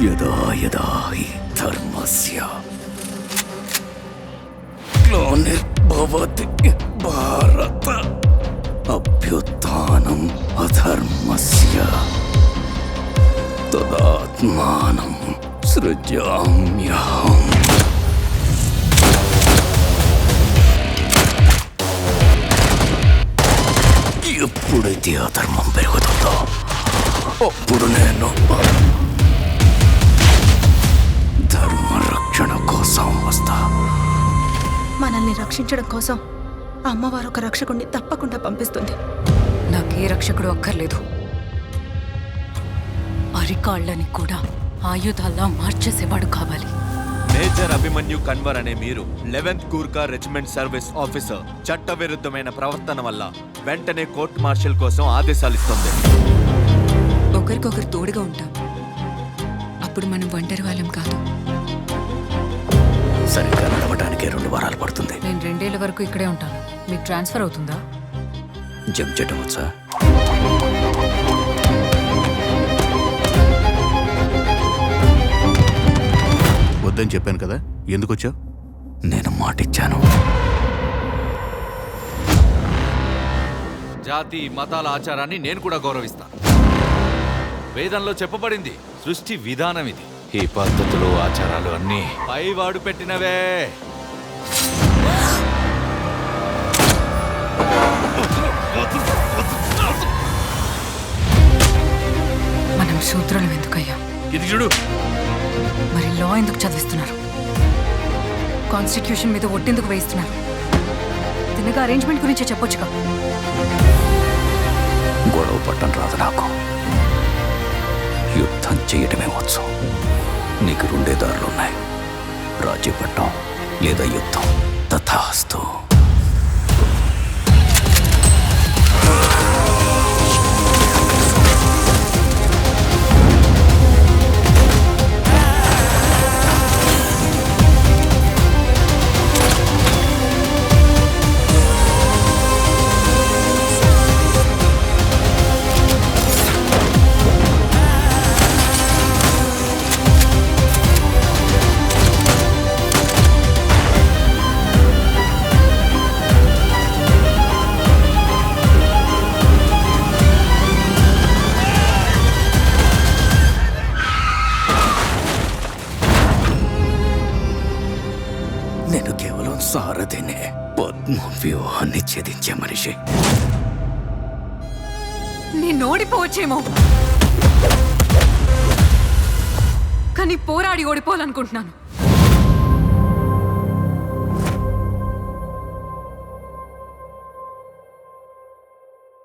యదా యదా హి ధర్మస్య గ్లానిర్భవతి భారత అభ్యుత్థానం అధర్మస్య తదాత్మానం సృజామ్యహం. ఎప్పుడైతే అధర్మం పెరుగుతుందో అప్పుడు నేను ధర్మ రక్షణ కోసం వస్తా. మనల్ని రక్షించడం కోసం అమ్మవారు ఒక రక్షకుడిని తప్పకుండా పంపిస్తుంది. నాకే రక్షకుడు అక్కర్లేదు, అరికాళ్ళని కూడా ఆయుధాల్లా మార్చేసేవాడు కావాలి. మేజర్ అభిమన్యు కన్వర్ అనే మీరు 11th Gurkha regiment service officer చట్టవిరుద్ధమైన ప్రవర్తన వల్ల వెంటనే కోర్ట్ మార్షల్ కోసం ఆదేశాలు ఇస్తుంది. ఒకరికొకరు తోడుగా ఉంటాం, అప్పుడు మనం ఒంటరి వాళ్ళం కాదు. సరిగ్గా నడవడానికి 2 వారాలు పడుతుంది. నేను 2 ఏళ్ల వరకు ఇక్కడే ఉంటాను. మీకు ట్రాన్స్ఫర్ అవుతుందా? జంప్ చేయటం వచ్చా? వద్దని చెప్పాను కదా, ఎందుకు వచ్చావు? నేను మాటిచ్చాను. జాతి మతాల ఆచారాన్ని నేను కూడా గౌరవిస్తాను. వేదంలో చెప్పబడింది సృష్టి విధానం ఇది. ఈ పద్ధతులు ఆచారాలు అన్నీ పైవాడు పెట్టినవే. మనం శూద్రులం ఎందుకయ్యా? ఇది చూడు, మరి లా ఎందుకు చదివిస్తున్నారు? కాన్స్టిట్యూషన్ మీద ఒట్టెందుకు వేయిస్తున్నారు? తిన్నగా అరేంజ్మెంట్ గురించే చెప్పొచ్చుగా. గొడవ పట్టం రాదు నాకు, యుద్ధం చేయటమే వచ్చు. నీకు 2 దారులున్నాయి, రాజీ పట్టం లేదా యుద్ధం. తథాస్తు. నేను కేవలం సారథినే, పద్మ వ్యూహాన్ని ఛేదించే మనిషి. నేను ఓడిపోవచ్చేమో, కానీ పోరాడి ఓడిపోవాలనుకుంటున్నాను.